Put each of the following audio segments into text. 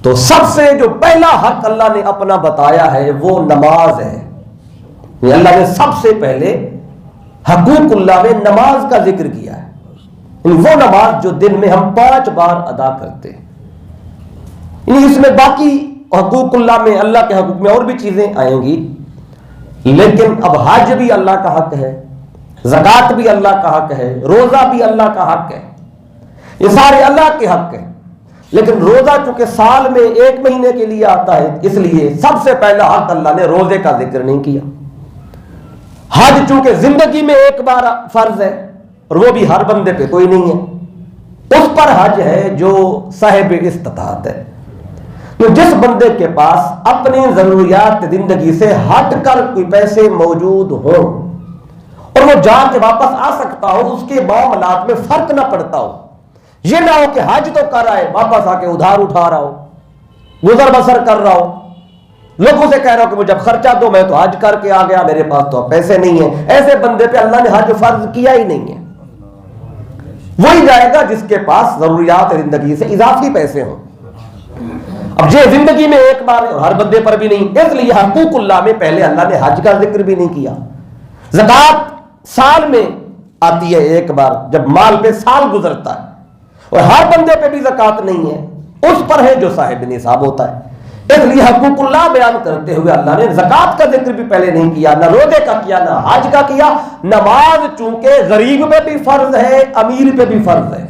تو سب سے جو پہلا حق اللہ نے اپنا بتایا ہے وہ نماز ہے. یہ اللہ نے سب سے پہلے حقوق اللہ میں نماز کا ذکر کیا ہے. وہ نماز جو دن میں ہم 5 بار ادا کرتے ہیں. اس میں باقی حقوق اللہ میں, اللہ کے حقوق میں اور بھی چیزیں آئیں گی, لیکن اب حج بھی اللہ کا حق ہے, زکوٰۃ بھی اللہ کا حق ہے, روزہ بھی اللہ کا حق ہے. یہ سارے اللہ کے حق ہیں. لیکن روزہ چونکہ سال میں 1 مہینے کے لیے آتا ہے, اس لیے سب سے پہلا حق اللہ نے روزے کا ذکر نہیں کیا. حج چونکہ زندگی میں 1 بار فرض ہے اور وہ بھی ہر بندے پہ کوئی نہیں ہے, اس پر حج ہے جو صاحب استطاعت ہے. تو جس بندے کے پاس اپنی ضروریات زندگی سے ہٹ کر کوئی پیسے موجود ہوں اور وہ جا کے واپس آ سکتا ہو, اس کے معاملات میں فرق نہ پڑتا ہو, یہ نہ ہو کہ حج تو کر رہا ہے واپس آ کے ادھار اٹھا رہا ہو, گزر بسر کر رہا ہو, لوگوں سے کہہ رہا ہو کہ مجھے اب خرچہ دو, میں تو حج کر کے آ گیا, میرے پاس تو اب پیسے نہیں ہیں. ایسے بندے پہ اللہ نے حج فرض کیا ہی نہیں ہے. وہی جائے گا جس کے پاس ضروریات زندگی سے اضافی پیسے ہوں. اب یہ زندگی میں 1 بار اور ہر بندے پر بھی نہیں, اس لیے حقوق اللہ میں پہلے اللہ نے حج کا ذکر بھی نہیں کیا. زکوٰۃ سال میں آتی ہے 1 بار, جب مال پہ سال گزرتا ہے, اور ہر بندے پہ بھی زکوٰۃ نہیں ہے, اس پر ہے جو صاحب نصاب ہوتا ہے. اس لیے حقوق اللہ بیان کرتے ہوئے اللہ نے زکوٰۃ کا ذکر بھی پہلے نہیں کیا, نہ روزے کا کیا, نہ حج کا کیا. نماز چونکہ غریب پہ بھی فرض ہے, امیر پہ بھی فرض ہے,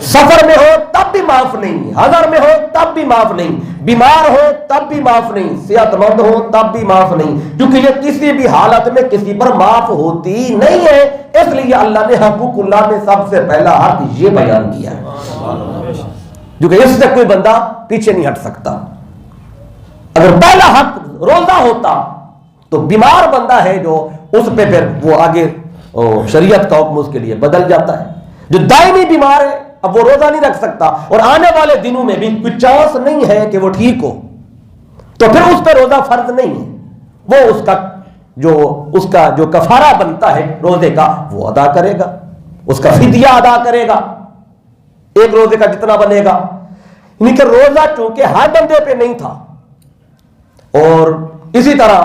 سفر میں ہو تب بھی معاف نہیں, حضر میں ہو تب بھی معاف نہیں, بیمار ہو تب بھی معاف نہیں, صحت مند ہو تب بھی معاف نہیں, کیونکہ یہ کسی بھی حالت میں کسی پر معاف ہوتی نہیں ہے. اس لیے اللہ نے حقوق اللہ میں سب سے پہلا حق یہ بیان کیا ہے, کیونکہ اس سے کوئی بندہ پیچھے نہیں ہٹ سکتا. اگر پہلا حق روزہ ہوتا تو بیمار بندہ ہے جو اس پہ پھر وہ آگے شریعت کا حکم اس کے لیے بدل جاتا ہے. جو دائمی بیمار ہے اب وہ روزہ نہیں رکھ سکتا, اور آنے والے دنوں میں بھی کوئی چانس نہیں ہے کہ وہ ٹھیک ہو, تو پھر اس پہ روزہ فرض نہیں ہے. وہ اس کا جو کفارہ بنتا ہے روزے کا وہ ادا کرے گا, اس کا فدیہ ادا کرے گا, 1 روزے کا جتنا بنے گا. یعنی کہ روزہ چونکہ ہر بندے پہ نہیں تھا, اور اسی طرح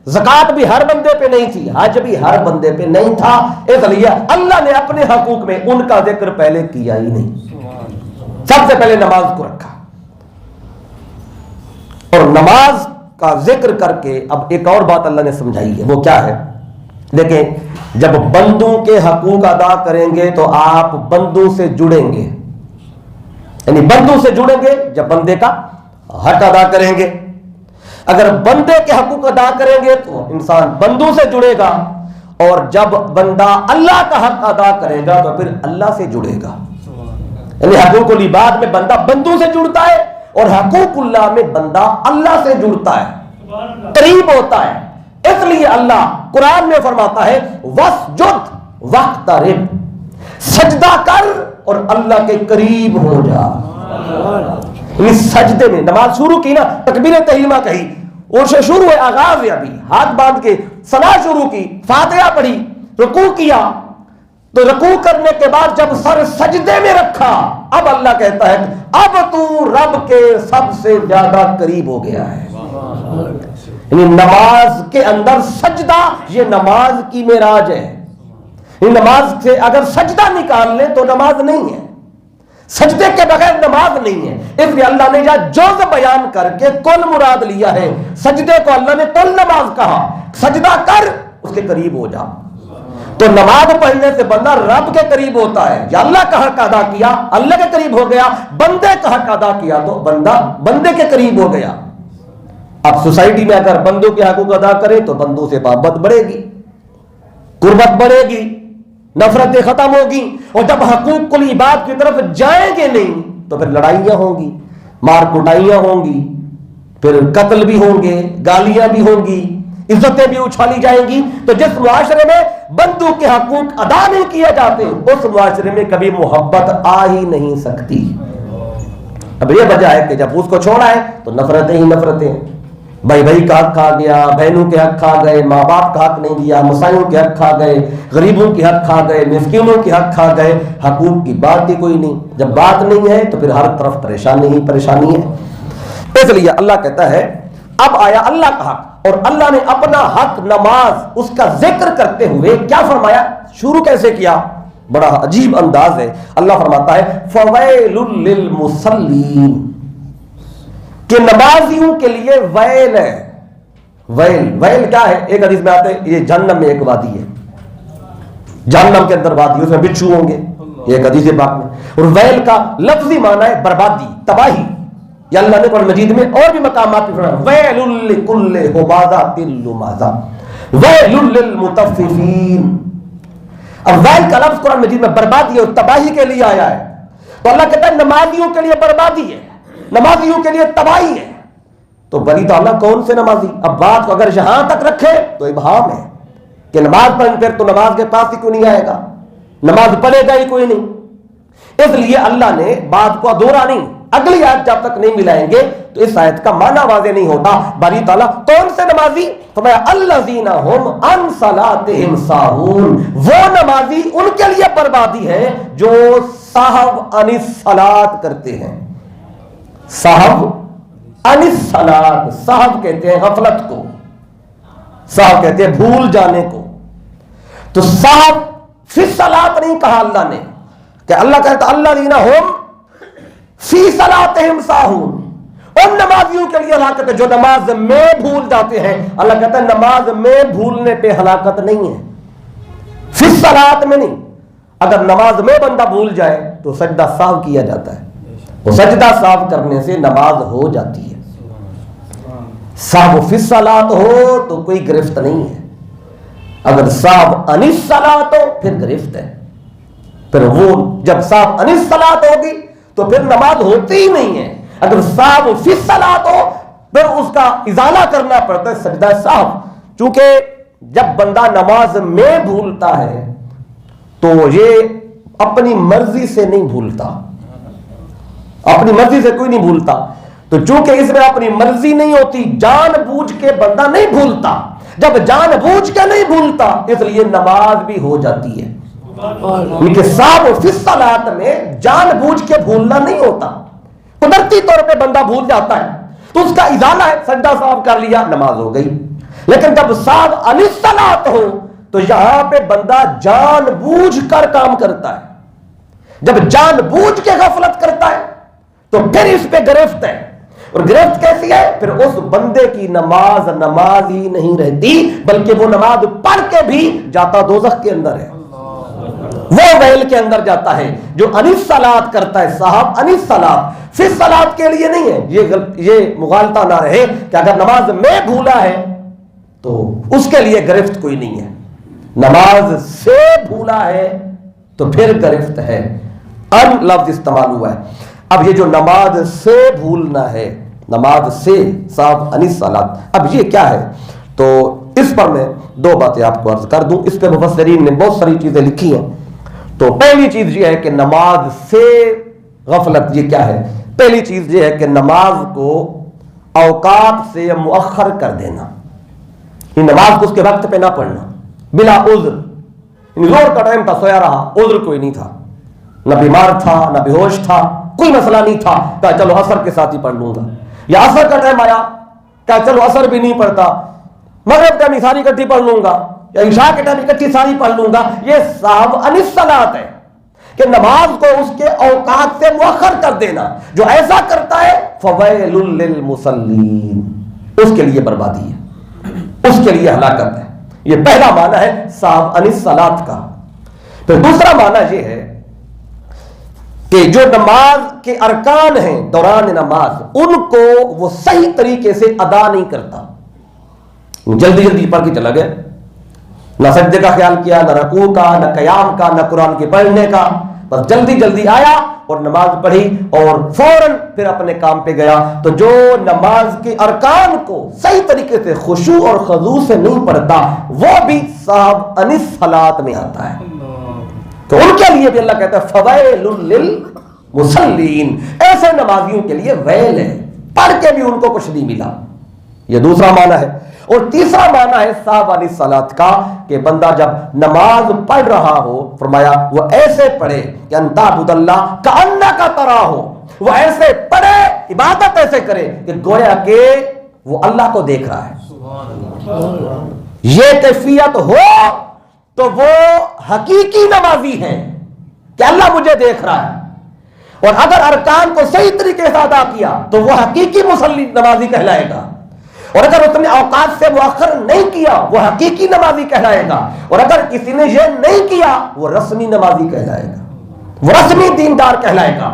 زکوٰۃ بھی ہر بندے پہ نہیں تھی, حج بھی ہر بندے پہ نہیں تھا, اس لیے اللہ نے اپنے حقوق میں ان کا ذکر پہلے کیا ہی نہیں. سب سے پہلے نماز کو رکھا, اور نماز کا ذکر کر کے اب ایک اور بات اللہ نے سمجھائی ہے. وہ کیا ہے؟ دیکھیں, جب بندوں کے حقوق ادا کریں گے تو آپ بندوں سے جڑیں گے, یعنی بندوں سے جڑیں گے جب بندے کا حق ادا کریں گے. اگر بندے کے حقوق ادا کریں گے تو انسان بندوں سے جڑے گا, اور جب بندہ اللہ کا حق ادا کرے گا تو پھر اللہ سے جڑے گا. یعنی حقوق العباد میں بندہ بندوں سے جڑتا ہے, اور حقوق اللہ میں بندہ اللہ سے جڑتا ہے, قریب ہوتا ہے. اس لیے اللہ قرآن میں فرماتا ہے وَاسْجُدْ وَاقْتَرِبْ, سجدہ کر اور اللہ کے قریب ہو جا. سجدے میں نماز شروع کی نا, تکبیر تحریمہ کہی, اور سے شروع ہے, آغاز ہے, ابھی ہاتھ باندھ کے ثنا شروع کی, فاتحہ پڑھی, رکوع کیا, تو رکوع کرنے کے بعد جب سر سجدے میں رکھا, اب اللہ کہتا ہے اب تو رب کے سب سے زیادہ قریب ہو گیا ہے. یعنی نماز کے اندر سجدہ یہ نماز کی معراج ہے. نماز سے اگر سجدہ نکال لیں تو نماز نہیں ہے, سجدے کے بغیر نماز نہیں ہے. اس لیے اللہ نے یہ جز بیان کر کے کل مراد لیا ہے. سجدے کو اللہ نے کل نماز کہا, سجدہ کر اس کے قریب ہو جا. تو نماز پڑھنے سے بندہ رب کے قریب ہوتا ہے. یا اللہ کا حق ادا کیا اللہ کے قریب ہو گیا, بندے کا حق ادا کیا تو بندہ بندے کے قریب ہو گیا. اب سوسائٹی میں اگر بندوں کے حقوق ادا کرے تو بندوں سے محبت بڑھے گی, قربت بڑھے گی, نفرتیں ختم ہوگی. اور جب حقوق العباد کی طرف جائیں گے نہیں تو پھر لڑائیاں ہوں گی, مار کٹائیاں ہوں گی, پھر قتل بھی ہوں گے, گالیاں بھی ہوں گی, عزتیں بھی اچھالی جائیں گی. تو جس معاشرے میں بندوں کے حقوق ادا نہیں کیے جاتے اس معاشرے میں کبھی محبت آ ہی نہیں سکتی. اب یہ وجہ ہے کہ جب اس کو چھوڑا ہے تو نفرتیں ہی نفرتیں, بھائی بھائی کا حق کھا گیا, بہنوں کے حق کھا گئے, ماں باپ کا حق نہیں دیا, مسائیوں کے حق کھا گئے, غریبوں کے حق کھا گئے, مسکینوں کے حق کھا گئے. حقوق کی بات ہی کوئی نہیں. جب بات نہیں ہے تو پھر ہر طرف پریشانی ہی پریشانی ہے. اس لیے اللہ کہتا ہے اب آیا اللہ کا حق، اور اللہ نے اپنا حق نماز اس کا ذکر کرتے ہوئے کیا فرمایا، شروع کیسے کیا، بڑا عجیب انداز ہے۔ اللہ فرماتا ہے فویل للمصلین، کہ نمازیوں کے لیے ویل ہے۔ ویل کیا ہے؟ ایک حدیث میں آتے ہیں یہ جہنم میں ایک وادی ہے، جہنم کے اندر وادی، اس میں بچھو ہوں گے، یہ ایک حدیث پاک میں۔ اور ویل کا لفظی معنی ہے بربادی، تباہی۔ یا اللہ نے قرآن مجید میں اور بھی مقامات پر فرمایا ویل لکل ہمازۃ لمزہ ویل للمطففین۔ اب ویل کا لفظ قرآن مجید میں بربادی اور تباہی کے لیے آیا ہے، تو اللہ کہتا ہے نمازیوں کے لیے بربادی ہے، نمازیوں کے لیے تباہی ہے۔ تو بلی تعالیٰ کون سے نمازی؟ اب بات کو اگر یہاں تک رکھے تو ابہام ہے کہ نماز پڑھنے پھر تو نماز کے پاس ہی کیوں نہیں آئے گا، نماز پڑھے گا ہی کوئی نہیں۔ اس لیے اللہ نے بات کو ادھورا نہیں، اگلی آیت جب تک نہیں ملائیں گے تو اس آیت کا معنی واضح نہیں ہوتا۔ باری تعالیٰ کون سے نمازی؟ فرمایا الذین هم عن صلاتهم ساہون، وہ نمازی ان کے لیے بربادی ہے جو سہو عن الصلاۃ کرتے ہیں۔ سہو عن الصلاۃ، سہو کہتے ہیں غفلت کو، سہو کہتے ہیں بھول جانے کو۔ تو سہو فی الصلاۃ نہیں کہا اللہ نے، کہ اللہ کہتا الذین هم فی صلاتہم ساہون، ان نمازیوں کے لیے ہلاکت ہے جو نماز میں بھول جاتے ہیں۔ اللہ کہتا ہے نماز میں بھولنے پہ ہلاکت نہیں ہے، فی الصلاۃ میں نہیں۔ اگر نماز میں بندہ بھول جائے تو سجدہ سہو کیا جاتا ہے، وہ سجدہ سہو کرنے سے نماز ہو جاتی ہے۔ سہو فی الصلاۃ ہو تو کوئی گرفت نہیں ہے، اگر سہو عن الصلاۃ ہو پھر گرفت ہے۔ پھر وہ جب سہو عن الصلاۃ ہوگی تو پھر نماز ہوتی ہی نہیں ہے۔ اگر سہو فی الصلاۃ ہو پھر اس کا ازالہ کرنا پڑتا ہے سجدہ سہو، چونکہ جب بندہ نماز میں بھولتا ہے تو یہ اپنی مرضی سے نہیں بھولتا، اپنی مرضی سے کوئی نہیں بھولتا، تو چونکہ اس میں اپنی مرضی نہیں ہوتی، جان بوجھ کے بندہ نہیں بھولتا۔ جب جان بوجھ کے نہیں بھولتا اس لیے نماز بھی ہو جاتی ہے، کیونکہ سہو فی الصلاۃ میں جان بوجھ کے بھولنا نہیں ہوتا، قدرتی طور پہ بندہ بھول جاتا ہے تو اس کا ازالہ ہے، سجدہ سہو کر لیا نماز ہو گئی۔ لیکن جب سہو عن الصلاۃ ہو تو یہاں پہ بندہ جان بوجھ کر کام کرتا ہے، جب جان بوجھ کے غفلت کرتا ہے تو پھر اس پہ گرفت ہے، اور گرفت کیسی ہے؟ پھر اس بندے کی نماز نماز ہی نہیں رہتی، بلکہ وہ نماز پڑھ کے بھی جاتا دوزخ کے اندر ہے، وہ ویل کے اندر جاتا ہے۔ جو عن الصلاۃ کرتا ہے صاحب عن الصلاۃ فی الصلاۃ کے لیے نہیں ہے، یہ مغالطہ نہ رہے کہ اگر نماز میں بھولا ہے تو اس کے لیے گرفت کوئی نہیں ہے، نماز سے بھولا ہے تو پھر گرفت ہے۔ ان لفظ استعمال ہوا ہے۔ اب یہ جو نماز سے بھولنا ہے، نماز سے صاحب عن الصلاۃ، اب یہ کیا ہے؟ تو اس پر میں دو باتیں آپ کو عرض کر دوں، اس پہ مفسرین نے بہت ساری چیزیں لکھی ہیں۔ تو پہلی چیز یہ ہے کہ نماز سے غفلت یہ کیا ہے؟ پہلی چیز یہ ہے کہ نماز کو اوقات سے مؤخر کر دینا، یہ نماز کو اس کے وقت پہ نہ پڑھنا بلا عذر، زور کا ٹائم تھا سویا رہا، عذر کوئی نہیں تھا، نہ بیمار تھا نہ بے ہوش تھا، کوئی مسئلہ نہیں تھا، کہا چلو عصر کے ساتھ ہی پڑھ لوں گا، یا عصر کا ٹائم آیا کہا چلو عصر بھی نہیں پڑھتا، مغرب ٹائم ساری اکٹھی پڑھ لوں گا، یا عشاء کے ٹائم اکٹھی ساری پڑھ لوں گا۔ یہ صاحب عن الصلاۃ ہے کہ نماز کو اس کے اوقات سے مؤخر کر دینا۔ جو ایسا کرتا ہے فویل للمصلین، اس کے لیے بربادی ہے، اس کے لیے ہلاکت ہے۔ یہ پہلا معنی ہے صاحب عن الصلاۃ کا۔ پھر دوسرا معنی یہ ہے کہ جو نماز کے ارکان ہیں دوران نماز، ان کو وہ صحیح طریقے سے ادا نہیں کرتا، جلدی جلدی پڑھ کے چلا گیا، نہ سجدے کا خیال کیا، نہ رکوع کا، نہ قیام کا، نہ قرآن کے پڑھنے کا، بس جلدی جلدی آیا اور نماز پڑھی اور فوراً پھر اپنے کام پہ گیا۔ تو جو نماز کے ارکان کو صحیح طریقے سے خشوع اور خضوع سے نہیں پڑھتا وہ بھی صاحب عن الصلاۃ میں آتا ہے۔ تو ان کے لیے بھی اللہ کہتا ہے فویل للمصلین، ایسے نمازیوں کے لیے ویل ہے، پڑھ کے بھی ان کو کچھ نہیں ملا۔ یہ دوسرا معنی ہے۔ اور تیسرا معنی ہے صاحب عن الصلاۃ کا کہ بندہ جب نماز پڑھ رہا ہو، فرمایا وہ ایسے پڑھے کہ ان تعبد اللہ کأنک تراہ، وہ ایسے پڑھے عبادت ایسے کرے کہ گویا کہ وہ اللہ کو دیکھ رہا ہے. یہ کیفیت ہو تو وہ حقیقی نمازی ہے کہ اللہ مجھے دیکھ رہا ہے. اور اگر ارکان کو صحیح طریقے سے ادا کیا تو وہ حقیقی مصلی نمازی کہلائے گا. اور اگر اس نے اوقات سے مؤخر نہیں کیا وہ حقیقی نمازی کہلائے گا. اور اگر کسی نے یہ نہیں کیا وہ رسمی نمازی کہلائے گا, وہ رسمی دیندار کہلائے گا.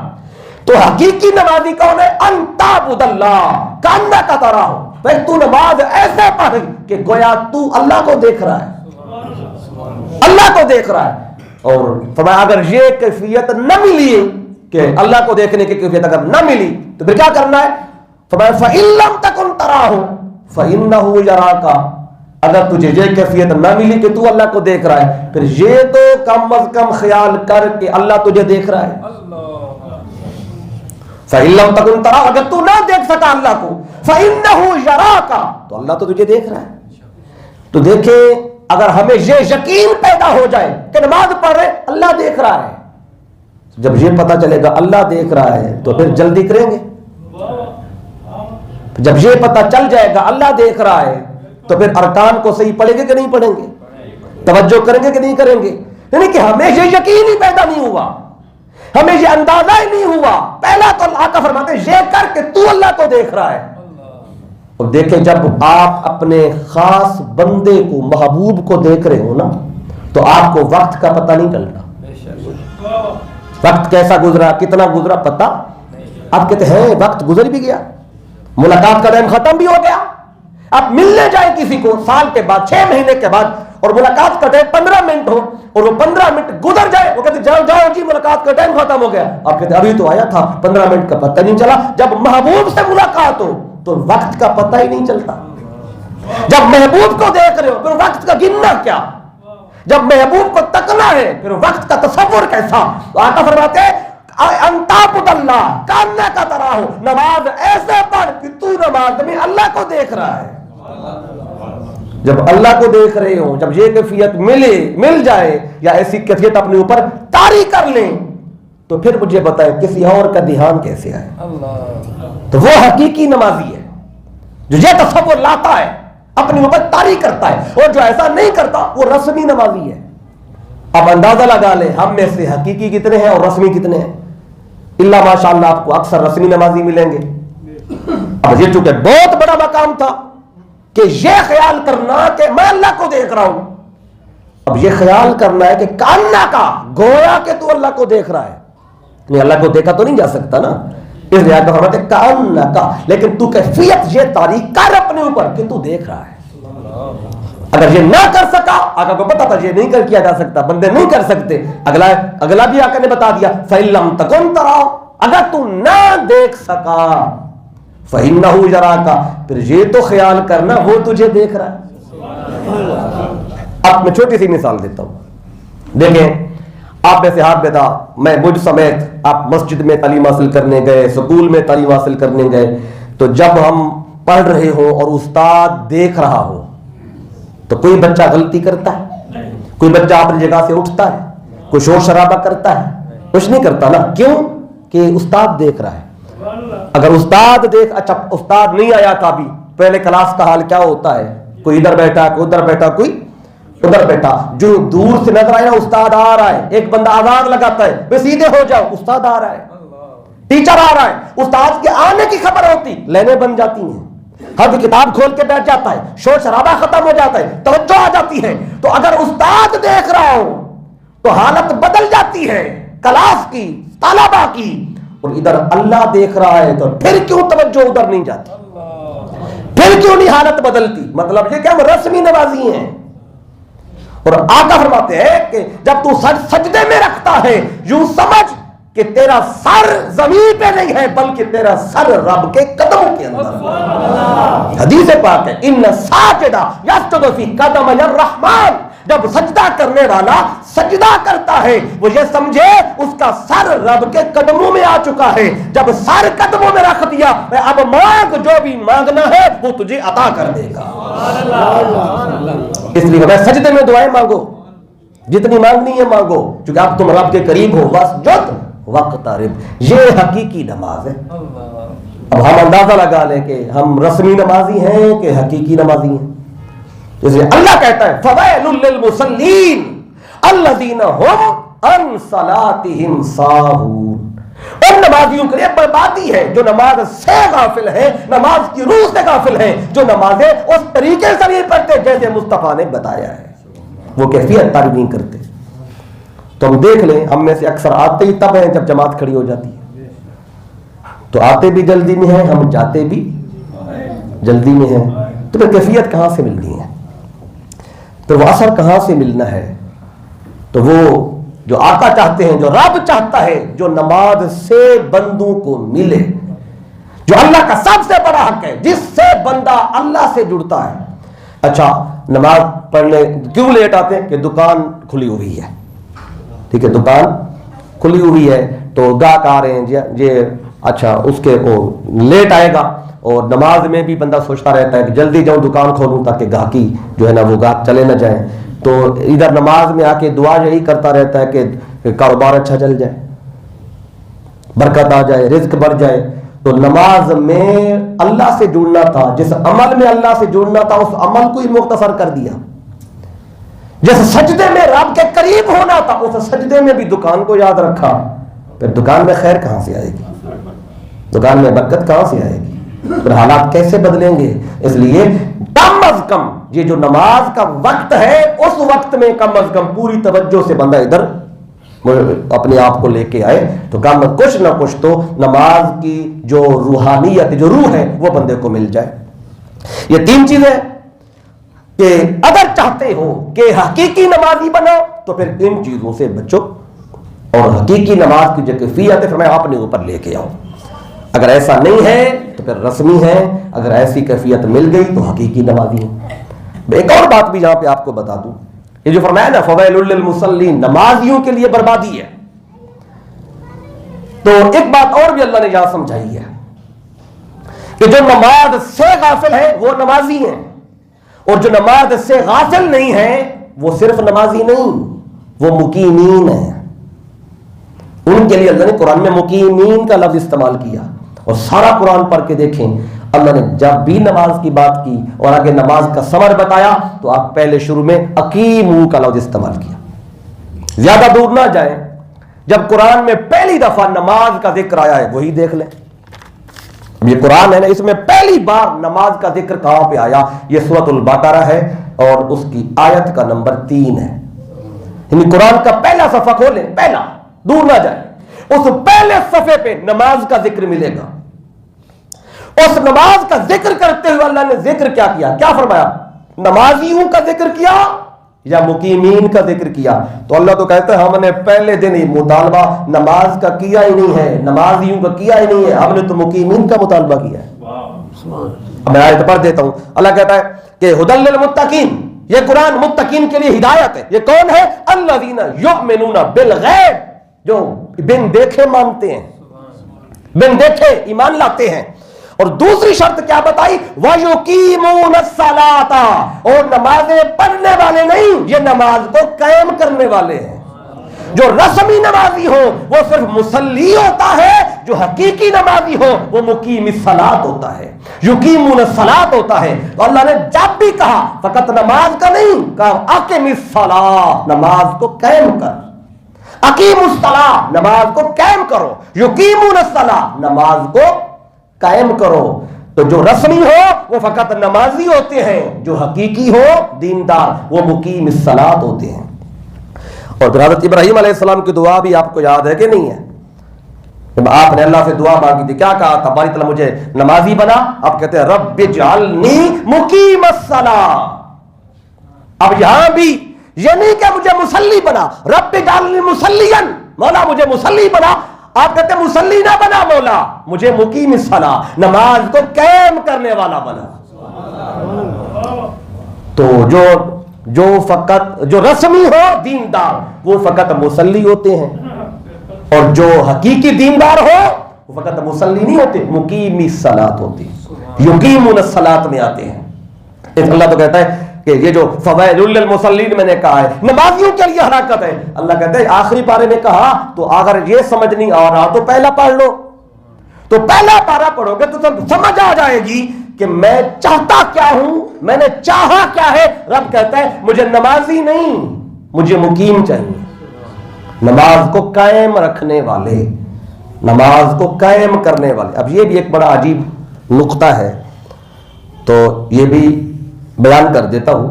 تو حقیقی نمازی کون ہے؟ ان تعبد اللہ کانک تراہ, پھر تو نماز ایسے پڑھ کہ گویا تو اللہ کو دیکھ رہا ہے, اللہ کو دیکھ رہا ہے. اور فرمایا اگر یہ کیفیت نہ ملی کہ اللہ کو دیکھنے کی کیفیت اگر نہ ملی تو پھر کیا کرنا ہے؟ فرمایا فَإِن لَمْ تَكُنْ تَرَاهُ فَإِنَّهُ يَرَاكَ, اگر تجھے یہ کیفیت نہ ملی کہ تو اللہ کو دیکھ رہا ہے پھر یہ تو کم از کم خیال کر کہ اللہ تجھے دیکھ رہا ہے. فَإِن لَمْ تَكُنْ تَرَاهُ, اگر تو نہ دیکھ سکا اللہ کو, فَإِنَّهُ يَرَاكَ, تو اللہ تو تجھے دیکھ رہا ہے. تو دیکھیں اگر ہمیں یہ یقین پیدا ہو جائے کہ نماز پڑھ رہے اللہ دیکھ رہا ہے, جب یہ پتا چلے گا اللہ دیکھ رہا ہے تو پھر جلدی کریں گے. جب یہ پتا چل جائے گا اللہ دیکھ رہا ہے تو پھر ارکان کو صحیح پڑھیں گے کہ نہیں پڑھیں گے, توجہ کریں گے کہ نہیں کریں گے. یعنی کہ ہمیں یہ یقین ہی پیدا نہیں ہوا, ہمیں یہ اندازہ ہی نہیں ہوا. پہلا تو اللہ کا فرماتے ہیں یہ کر کہ تو اللہ کو دیکھ رہا ہے. اور دیکھیں جب آپ اپنے خاص بندے کو محبوب کو دیکھ رہے ہو نا تو آپ کو وقت کا پتہ نہیں چلتا. وقت کیسا گزرا, کتنا گزرا پتہ. آپ کہتے ہیں وقت گزر بھی گیا, ملاقات کا ٹائم ختم بھی ہو گیا. آپ ملنے جائیں کسی کو سال کے بعد 6 مہینے کے بعد اور ملاقات کا ٹائم 15 منٹ ہو اور وہ 15 منٹ گزر جائے, وہ کہتے جاؤ جاؤ جی ملاقات کا ٹائم ختم ہو گیا. آپ کہتے ابھی تو آیا تھا 15 منٹ کا پتہ نہیں چلا. جب محبوب سے ملاقات ہو تو وقت کا پتہ ہی نہیں چلتا. جب محبوب کو دیکھ رہے ہو پھر وقت کا گننا کیا, جب محبوب کو تکنا ہے پھر وقت کا تصور کیسا. تو آقا فرماتے ہیں ان تعبد اللہ کانک تراہ, نماز ایسے پڑھ کہ تو نماز میں اللہ کو دیکھ رہا ہے. جب اللہ کو دیکھ رہے ہو, جب یہ کیفیت مل جائے یا ایسی کیفیت اپنے اوپر طاری کر لیں تو پھر مجھے بتائیں کسی اور کا دھیان کیسے آئے. تو وہ حقیقی نمازی ہے جو یہ تصور لاتا ہے, اپنے اوپر طاری کرتا ہے. اور جو ایسا نہیں کرتا وہ رسمی نمازی ہے. اب اندازہ لگا لیں ہم میں سے حقیقی کتنے ہیں اور رسمی کتنے ہیں. اللہ ماشاء اللہ آپ کو اکثر رسمی نمازی ملیں گے. اب یہ چونکہ بہت بڑا مقام تھا کہ یہ خیال کرنا کہ میں اللہ کو دیکھ رہا ہوں. اب یہ خیال کرنا ہے کہ کاننا کا گویا کہ تو اللہ کو دیکھ رہا ہے. نہیں, اللہ کو دیکھا تو نہیں جا سکتا نا, اس لیے آپ فرماتے کاننا کا, لیکن تو کیفیت یہ تاریخ کر اپنے اوپر کہ تو دیکھ رہا ہے. اگر یہ نہ کر سکا, آقا کو پتا تھا یہ نہیں کیا جا سکتا, بندے نہیں کر سکتے. اگلا بھی آقا نے بتا دیا فَإِن لَمْ تَكُنْ تَرَاهُ, اگر تو نہ دیکھ سکا فَإِنَّهُ يَرَاكَ, پھر یہ تو خیال کرنا وہ تجھے دیکھ رہا ہے. اب میں چھوٹی سی مثال دیتا ہوں. دیکھیں آپ میں سے ہاتھ بیدا, میں مجھ سمیت آپ مسجد میں تعلیم حاصل کرنے گئے, سکول میں تعلیم حاصل کرنے گئے, تو جب ہم پڑھ رہے ہو اور استاد دیکھ رہا ہو تو کوئی بچہ غلطی کرتا ہے, کوئی بچہ اپنی جگہ سے اٹھتا ہے, کوئی شور شرابہ کرتا ہے, کچھ نہیں کرتا نا. کیوں کہ استاد دیکھ رہا ہے. اگر استاد اچھا استاد نہیں آیا تھا ابھی, پہلے کلاس کا حال کیا ہوتا ہے, کوئی ادھر بیٹھا, کوئی ادھر بیٹھا, کوئی ادھر بیٹھا. جو دور سے نظر آیا استاد آ رہا ہے, ایک بندہ آواز لگاتا ہے بے سیدھے ہو جاؤ, استاد آ رہا ہے, ٹیچر آ رہا ہے. استاد کے آنے کی خبر ہوتی, لائنیں بن جاتی ہیں, ہر کوئی کتاب کھول کے بیٹھ جاتا ہے, شور شرابہ ختم ہو جاتا ہے, توجہ آ جاتی ہے. تو اگر استاد دیکھ رہا ہو تو حالت بدل جاتی ہے کلاس کی, طلبہ کی. اور ادھر اللہ دیکھ رہا ہے تو پھر کیوں توجہ ادھر نہیں جاتی, پھر کیوں نہیں حالت بدلتی. مطلب یہ کہ ہم رسمی نمازی ہیں. اور آقا فرماتے ہیں کہ جب تو سجدے میں رکھتا ہے یوں سمجھ کہ تیرا سر زمین پہ نہیں ہے بلکہ تیرا سر رب کے قدموں کے اندر. حدیث پاک ہے ان ساجدہ یسجد فی قدم الرحمن, جب سجدہ کرنے والا سجدہ کرتا ہے وہ یہ سمجھے اس کا سر رب کے قدموں میں آ چکا ہے. جب سر قدموں میں رکھ دیا اب مانگ, جو بھی مانگنا ہے وہ تجھے عطا کر دے گا. اس لیے میں سجدے میں دعائیں مانگو, جتنی مانگنی ہے مانگو, کیونکہ اب تم رب کے قریب ہو. واسجد واقترب, یہ حقیقی نماز ہے. اب ہم اندازہ لگا لیں کہ ہم رسمی نمازی ہیں کہ حقیقی نمازی ہیں. اس لیے اللہ کہتا ہے فویل للمصلین الذین هم عن صلاتهم ساہون. ان نمازیوں کے لیے بربادی ہے جو نماز سے غافل ہیں, نماز کی روح سے غافل ہیں, جو نمازیں اس طریقے سے نہیں پڑھتے جیسے مصطفیٰ نے بتایا ہے, وہ کیفیت تعریف نہیں کرتے. تو ہم دیکھ لیں, ہم میں سے اکثر آتے ہی تب ہیں جب جماعت کھڑی ہو جاتی ہے, تو آتے بھی جلدی میں ہیں, ہم جاتے بھی جلدی میں ہیں, تو پھر کیفیت کہاں سے ملنی ہے, تو وہ اثر کہاں سے ملنا ہے؟ تو وہ جو آقا چاہتے ہیں, جو رب چاہتا ہے, جو نماز سے بندوں کو ملے, جو اللہ کا سب سے بڑا حق ہے, جس سے بندہ اللہ سے جڑتا ہے. اچھا, نماز پڑھنے کیوں لیٹ آتے ہیں؟ کہ دکان کھلی ہوئی ہے, ٹھیک ہے, دکان کھلی ہوئی ہے تو گاہک آ رہے ہیں جی, اچھا اس کے وہ لیٹ آئے گا. اور نماز میں بھی بندہ سوچتا رہتا ہے کہ جلدی جاؤں دکان کھولوں تاکہ گاہکی جو ہے نا وہ گاہک چلے نہ جائیں. تو ادھر نماز میں آ کے دعا یہی کرتا رہتا ہے کہ کاروبار اچھا چل جائے, برکت آ جائے, رزق بڑھ جائے. تو نماز میں اللہ سے جڑنا تھا, جس عمل میں اللہ سے جڑنا تھا اس عمل کو ہی مختصر کر دیا. جس سجدے میں رب کے قریب ہونا تھا اس سجدے میں بھی دکان کو یاد رکھا. پھر دکان میں خیر کہاں سے آئے گی, دکان میں برکت کہاں سے آئے گی, پھر حالات کیسے بدلیں گے؟ اس لیے کم از کم یہ جو نماز کا وقت ہے اس وقت میں کم از کم پوری توجہ سے بندہ ادھر اپنے آپ کو لے کے آئے, تو کم کچھ نہ کچھ تو نماز کی جو روحانیت, جو روح ہے وہ بندے کو مل جائے. یہ تین چیزیں کہ اگر چاہتے ہو کہ حقیقی نمازی بنو تو پھر ان چیزوں سے بچو, اور حقیقی نماز کی جو کیفیت ہے پھر میں اپنے اوپر لے کے آؤں. اگر ایسا نہیں ہے تو پھر رسمی ہے, اگر ایسی کیفیت مل گئی تو حقیقی نمازی ہے. ایک اور بات بھی یہاں پہ آپ کو بتا دوں, یہ جو فرمایا نا فویل للمصلین, نمازیوں کے لیے بربادی ہے, تو ایک بات اور بھی اللہ نے یہاں سمجھائی ہے کہ جو نماز سے غافل ہے وہ نمازی ہیں, اور جو نماز سے غافل نہیں ہے وہ صرف نمازی نہیں, وہ مقیمین ہیں. ان کے لیے اللہ نے قرآن میں مقیمین کا لفظ استعمال کیا, اور سارا قرآن پڑھ کے دیکھیں اللہ نے جب بھی نماز کی بات کی اور آگے نماز کا ثمر بتایا تو آپ پہلے شروع میں اقیموا کا لفظ استعمال کیا. زیادہ دور نہ جائیں, جب قرآن میں پہلی دفعہ نماز کا ذکر آیا ہے وہی دیکھ لیں. یہ قرآن ہے نا, اس میں پہلی بار نماز کا ذکر کہاں پہ آیا؟ یہ سورۃ البقرہ ہے اور اس کی آیت کا نمبر 3 ہے. یعنی قرآن کا پہلا صفحہ کھولیں, پہلا, دور نہ جائیں, اس پہلے صفحے پہ نماز کا ذکر ملے گا. اس نماز کا ذکر کرتے ہوئے اللہ نے ذکر کیا کیا, کیا فرمایا؟ نمازیوں کا ذکر کیا یا مقیمین کا ذکر کیا؟ تو اللہ تو کہتا ہے ہم نے پہلے دن ہی مطالبہ نماز کا کیا ہی نہیں ہے, نمازیوں کا کیا ہی نہیں ہے, ہم نے تو مقیمین کا مطالبہ کیا ہے. اب میں آیت پڑھ دیتا ہوں. اللہ کہتا ہے کہ ھدی للمتقین, یہ قرآن متقین کے لیے ہدایت ہے. یہ کون ہے؟ الذین یؤمنون بالغیب, جو بن دیکھے مانتے ہیں, بن دیکھے ایمان لاتے ہیں. اور دوسری شرط کیا بتائی؟ وَيُقِيمُونَ الصَّلَاةَ, اور نمازیں پڑھنے والے نہیں, یہ نماز کو قائم کرنے والے ہیں. جو رسمی نمازی ہو وہ صرف مصلی ہوتا ہے, جو حقیقی نمازی ہو وہ مقیم الصلاۃ ہوتا ہے, یقیمون الصلاۃ ہوتا ہے. تو اللہ نے جب بھی کہا فقط نماز کا نہیں کہا, اقم الصلاۃ, نماز کو قائم کر, اقیم الصلاۃ, نماز کو قائم کرو, یقیمون الصلاۃ, نماز کو قائم کرو. تو جو رسمی ہو وہ فقط نمازی ہوتے ہیں, جو حقیقی ہو دیندار وہ مقیم الصلاۃ ہوتے ہیں. اور حضرت ابراہیم علیہ السلام کی دعا بھی آپ کو یاد ہے کہ نہیں ہے؟ جب آپ نے اللہ سے دعا مانگی تھی کیا کہا تھا؟ باری تعالیٰ مجھے نمازی بنا. آپ کہتے ہیں رب اجعلنی مقیم الصلاۃ. اب یہاں بھی یہ نہیں کہ مجھے مصلی بنا, رب اجعلنی مصلیا, مولا مجھے مصلی بنا. آپ کہتے ہیں مصلی نہ بنا مولا, مجھے مقیم الصلاۃ, نماز کو قائم کرنے والا بنا. تو جو فقط جو رسمی ہو دیندار وہ فقط مصلی ہوتے ہیں, اور جو حقیقی دیندار ہو وہ فقط مصلی نہیں ہوتے, مقیم الصلاۃ ہوتے, یقیمون الصلاۃ میں آتے ہیں. اللہ تو کہتا ہے کہ یہ جو فویل للمصلین میں نے کہا ہے نمازیوں کے لیے ہلاکت ہے. اللہ کہتا ہے آخری پارے میں کہا تو اگر یہ سمجھ نہیں آ رہا تو پہلا پڑھ لو. تو پہلا پارا پڑھو گے تو سمجھ آ جائے گی کہ میں چاہتا کیا ہوں, میں نے چاہا کیا ہے. رب کہتا ہے مجھے نمازی نہیں, مجھے مقیم چاہیے, نماز کو قائم رکھنے والے, نماز کو قائم کرنے والے. اب یہ بھی ایک بڑا عجیب نقطہ ہے, تو یہ بھی بیان کر دیتا ہوں.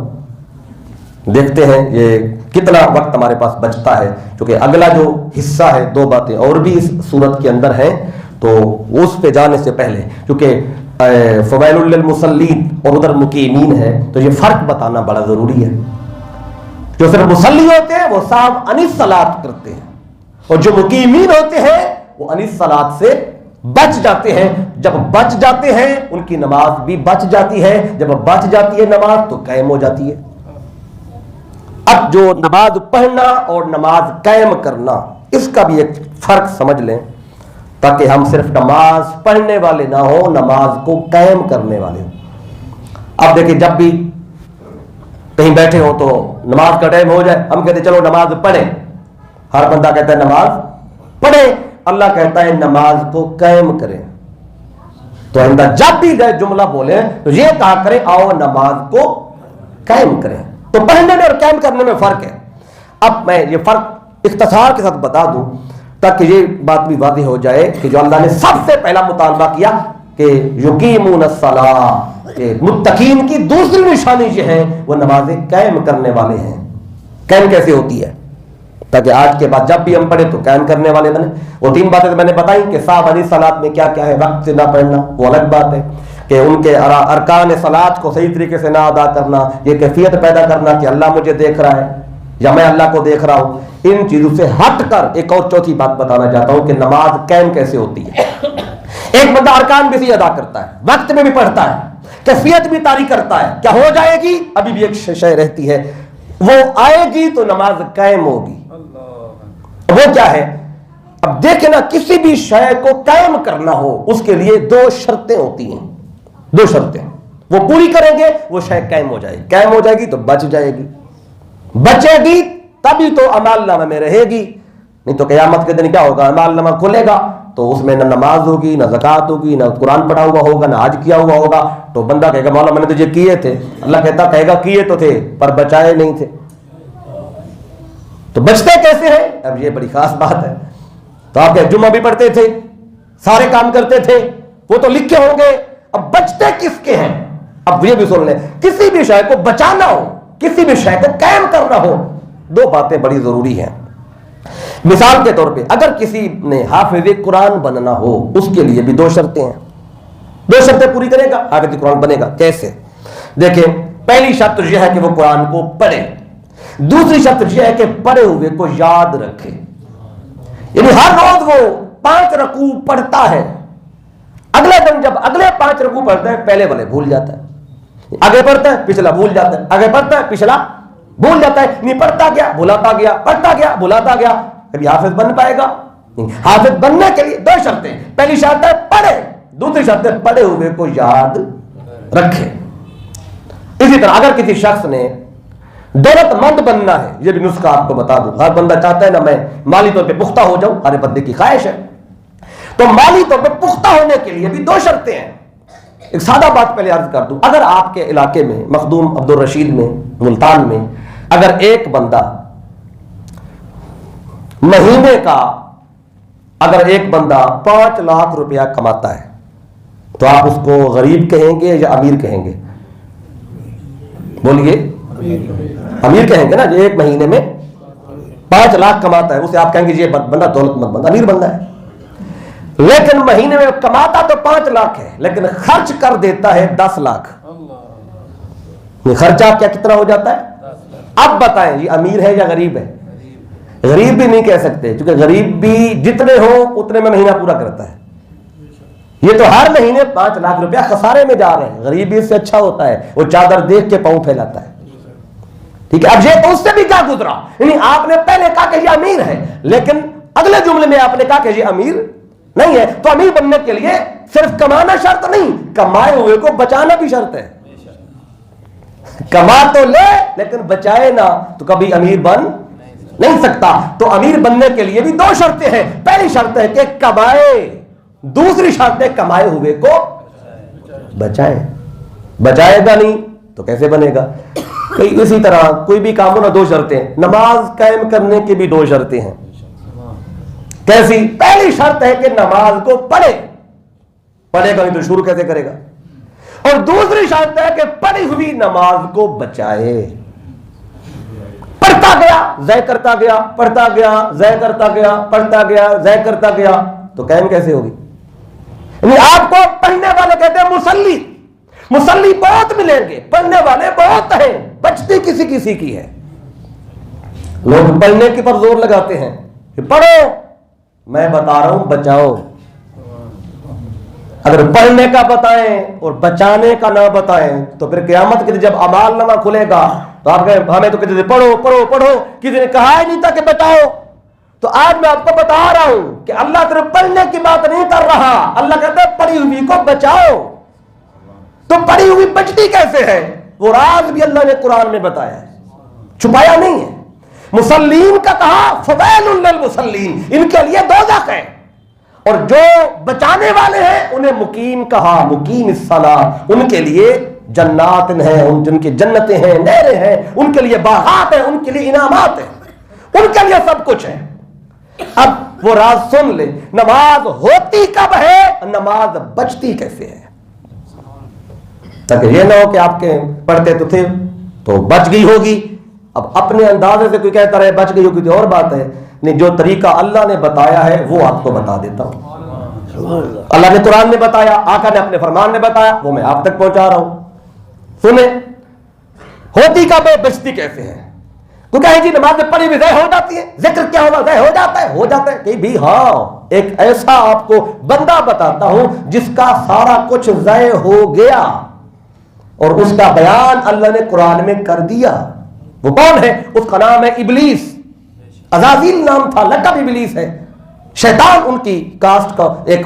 دیکھتے ہیں یہ کتنا وقت ہمارے پاس بچتا ہے, کیونکہ اگلا جو حصہ ہے 2 باتیں اور بھی اس صورت کے اندر ہیں, تو اس پہ جانے سے پہلے چونکہ فوائل للمصلین اور ادھر مقیمین ہے, تو یہ فرق بتانا بڑا ضروری ہے. جو صرف مصلی ہوتے ہیں وہ صاحب عن الصلاۃ کرتے ہیں, اور جو مقیمین ہوتے ہیں وہ عن الصلاۃ سے بچ جاتے ہیں. جب بچ جاتے ہیں ان کی نماز بھی بچ جاتی ہے, جب بچ جاتی ہے نماز تو قائم ہو جاتی ہے. اب جو نماز پڑھنا اور نماز قائم کرنا, اس کا بھی ایک فرق سمجھ لیں, تاکہ ہم صرف نماز پڑھنے والے نہ ہو, نماز کو قائم کرنے والے ہوں. اب دیکھیں جب بھی کہیں بیٹھے ہو تو نماز کا ٹائم ہو جائے, ہم کہتے ہیں چلو نماز پڑھیں, ہر بندہ کہتا ہے نماز پڑھیں, اللہ کہتا ہے نماز کو قائم کریں. تو آئندہ جب بھی گئے جملہ بولیں تو یہ کہا کریں آؤ نماز کو قائم کریں. تو پڑھنے میں اور قائم کرنے میں فرق ہے. اب میں یہ فرق اختصار کے ساتھ بتا دوں تاکہ یہ بات بھی واضح ہو جائے کہ جو اللہ نے سب سے پہلا مطالبہ کیا کہ یقیمون الصلاۃ, کہ متقین کی دوسری نشانی یہ ہے وہ نمازیں قائم کرنے والے ہیں. قائم کیسے ہوتی ہے تاکہ آج کے بعد جب بھی ہم پڑھیں تو قائم کرنے والے بنے. وہ 3 باتیں میں نے بتائی کہ صاحب علی صلاۃ میں کیا کیا ہے, وقت سے نہ پڑھنا وہ الگ بات ہے, کہ ان کے ارکان صلاۃ کو صحیح طریقے سے نہ ادا کرنا, یہ کیفیت پیدا کرنا کہ اللہ مجھے دیکھ رہا ہے یا میں اللہ کو دیکھ رہا ہوں. ان چیزوں سے ہٹ کر ایک اور چوتھی بات بتانا چاہتا ہوں کہ نماز قائم کیسے ہوتی ہے. ایک بندہ ارکان بھی صحیح ادا کرتا ہے, وقت میں بھی پڑھتا ہے, کیفیت بھی طاری کرتا ہے, کیا ہو جائے گی؟ ابھی بھی ایک شے رہتی ہے, وہ آئے گی تو نماز قائم ہوگی. وہ کیا ہے؟ اب دیکھیں نا, کسی بھی شے کو قائم کرنا ہو اس کے لیے 2 شرطیں ہوتی ہیں, 2 شرطیں وہ پوری کریں گے وہ شے قائم ہو جائے گی. قائم ہو جائے گی تو بچ جائے گی, بچے گی تبھی تو اعمال نامہ میں رہے گی, نہیں تو قیامت کے دن کیا ہوگا, اعمال نامہ کھلے گا تو اس میں نہ نماز ہوگی, نہ زکوٰۃ ہوگی, نہ قرآن پڑھا ہوا ہوگا, نہ حج کیا ہوا ہوگا. تو بندہ کہے گا مولا میں نے تجھے کیے تھے, اللہ کہے گا کیے تو تھے پر بچائے نہیں تھے. تو بچتے کیسے ہیں؟ اب یہ بڑی خاص بات ہے. تو آپ کے جمعہ بھی پڑھتے تھے, سارے کام کرتے تھے, وہ تو لکھے ہوں گے, اب بچتے کس کے ہیں؟ اب یہ بھی سن لیں, کسی بھی شے کو بچانا ہو, کسی بھی شے کو قائم کرنا ہو, 2 باتیں بڑی ضروری ہیں. مثال کے طور پہ اگر کسی نے حافظ قرآن بننا ہو اس کے لیے بھی 2 شرطیں ہیں. 2 شرطیں پوری کرے گا حافظ قرآن بنے گا. کیسے؟ دیکھیں, پہلی شرط یہ ہے کہ وہ قرآن کو پڑھے, دوسری شرط یہ ہے کہ پڑھے ہوئے کو یاد رکھے. یعنی ہر روز وہ 5 رکوع پڑھتا ہے, اگلے دن جب اگلے 5 رکوع پڑھتا ہے پہلے والے بھول جاتا ہے, آگے پڑھتا ہے پچھلا بھول جاتا ہے, آگے پڑھتا ہے پچھلا بھول جاتا ہے. نہیں پڑھتا گیا بھولاتا گیا, پڑھتا گیا بھولاتا گیا, کبھی حافظ بن پائے گا نہیں. حافظ بننے کے لیے 2 شرطیں, پہلی شرط ہے پڑھے, دوسری شرط ہے پڑھے ہوئے کو یاد رکھے. اسی طرح اگر کسی شخص نے دولت مند بننا ہے, یہ بھی نسخہ آپ کو بتا دوں, ہر بندہ چاہتا ہے نا میں مالی طور پہ پختہ ہو جاؤں, ہر بندے کی خواہش ہے. تو مالی طور پہ پختہ ہونے کے لیے بھی 2 شرطیں ہیں. ایک سادہ بات پہلے عرض کر دوں, اگر آپ کے علاقے میں مخدوم عبدالرشید میں ملتان میں اگر ایک بندہ مہینے کا اگر ایک بندہ 5 لاکھ روپیہ کماتا ہے تو آپ اس کو غریب کہیں گے یا امیر کہیں گے؟ بولیے, امیر کہیں گے نا. یہ ایک مہینے میں 5 لاکھ کماتا ہے, اسے آپ کہیں گے یہ بندہ دولت مند بندہ, امیر بندہ ہے. لیکن مہینے میں کماتا تو 5 لاکھ ہے لیکن خرچ کر دیتا ہے 10 لاکھ. خرچہ کیا کتنا ہو جاتا ہے؟ اب بتائیں یہ امیر ہے یا غریب ہے؟ غریب بھی نہیں کہہ سکتے, کیونکہ غریب بھی جتنے ہو اتنے میں مہینہ پورا کرتا ہے. یہ تو ہر مہینے 5 لاکھ روپیہ خسارے میں جا رہے ہیں. غریب بھی اس سے اچھا ہوتا ہے, وہ چادر دیکھ کے پاؤں پھیلاتا ہے. ٹھیک ہے, اب یہ تو اس سے بھی کیا گزرا, یعنی آپ نے پہلے کہا کہ یہ امیر ہے لیکن اگلے جملے میں آپ نے کہا کہ یہ امیر نہیں ہے. تو امیر بننے کے لیے صرف کمانا شرط نہیں, کمائے ہوئے کو بچانا بھی شرط ہے. کما تو لے لیکن بچائے نہ تو کبھی امیر بن نہیں سکتا. تو امیر بننے کے لیے بھی 2 شرطیں ہیں. پہلی شرط ہے کہ کمائے, دوسری شرط ہے کمائے ہوئے کو بچائے. بچائے گا نہیں تو کیسے بنے گا؟ اسی طرح کوئی بھی کام ہو نا، دو شرطیں. نماز قائم کرنے کی بھی دو شرطیں ہیں. کیسی؟ پہلی شرط ہے کہ نماز کو پڑھے گا نہیں تو شروع کیسے کرے گا؟ اور دوسری شرط ہے کہ پڑھی ہوئی نماز کو بچائے. پڑھتا گیا ضائع کرتا گیا، پڑھتا گیا ضائع کرتا گیا، پڑھتا گیا ضائع کرتا گیا تو قائم کیسے ہوگی؟ یعنی آپ کو پڑھنے والے کہتے ہیں مصلی. مصلی بہت ملیں گے، پڑھنے والے بہت ہیں، بچتی کسی کسی کی ہے. لوگ پڑھنے کے پر زور لگاتے ہیں کہ پڑھو، میں بتا رہا ہوں بچاؤ. اگر پڑھنے کا بتائیں اور بچانے کا نہ بتائیں تو پھر قیامت کے دن جب اعمال نامہ کھلے گا تو آپ کہیں ہمیں تو کہتے تھے پڑھو پڑھو پڑھو، کسی نے کہا ہی نہیں تھا کہ بچاؤ. تو آج میں آپ کو بتا رہا ہوں کہ اللہ صرف پڑھنے کی بات نہیں کر رہا، اللہ کہتا ہے پڑھی ہوئی کو بچاؤ. تو پڑھی ہوئی بچتی کیسے ہے؟ وہ راز بھی اللہ نے قرآن میں بتایا ہے، چھپایا نہیں ہے. مصلین کا کہا فویل للمصلین، ان کے لیے دوزخ ہے. اور جو بچانے والے ہیں انہیں مقیم کہا، مقیم الصلاۃ، ان کے لیے جنات ہیں، جن کی جنتیں ہیں، نہریں ہیں، ان کے لیے باغات ہیں، ان کے لیے انعامات ہیں، ان کے لیے سب کچھ ہے. اب وہ راز سن لے، نماز ہوتی کب ہے، نماز بچتی کیسے ہے. تاکہ یہ نہ ہو کہ آپ کے پڑھتے تو تھے تو بچ گئی ہوگی. اب اپنے اندازے سے کوئی کہتا رہے بچ گئی ہوگی تو اور بات ہے. نہیں، جو طریقہ اللہ نے بتایا ہے وہ آپ کو بتا دیتا ہوں. اللہ نے قرآن میں بتایا، آقا نے اپنے فرمان میں بتایا، وہ میں آپ تک پہنچا رہا ہوں. سنیں ہوتی کب ہے، بچتی کیسے ہے. کوئی کہے جی نماز میں پڑھی بھی ضائع ہو جاتی ہے، ذکر کیا ہوگا ضائع ہو جاتا ہے کہ بھی ہاں، ایک ایسا آپ کو بندہ بتاتا ہوں جس کا سارا کچھ ضائع ہو گیا اور اس کا بیان اللہ نے قرآن میں کر دیا. وہ کون ہے؟ اس کا نام ہے ابلیس. عزازیل نام تھا، لقب ابلیس ہے. شیطان ان کی کاسٹ کا ایک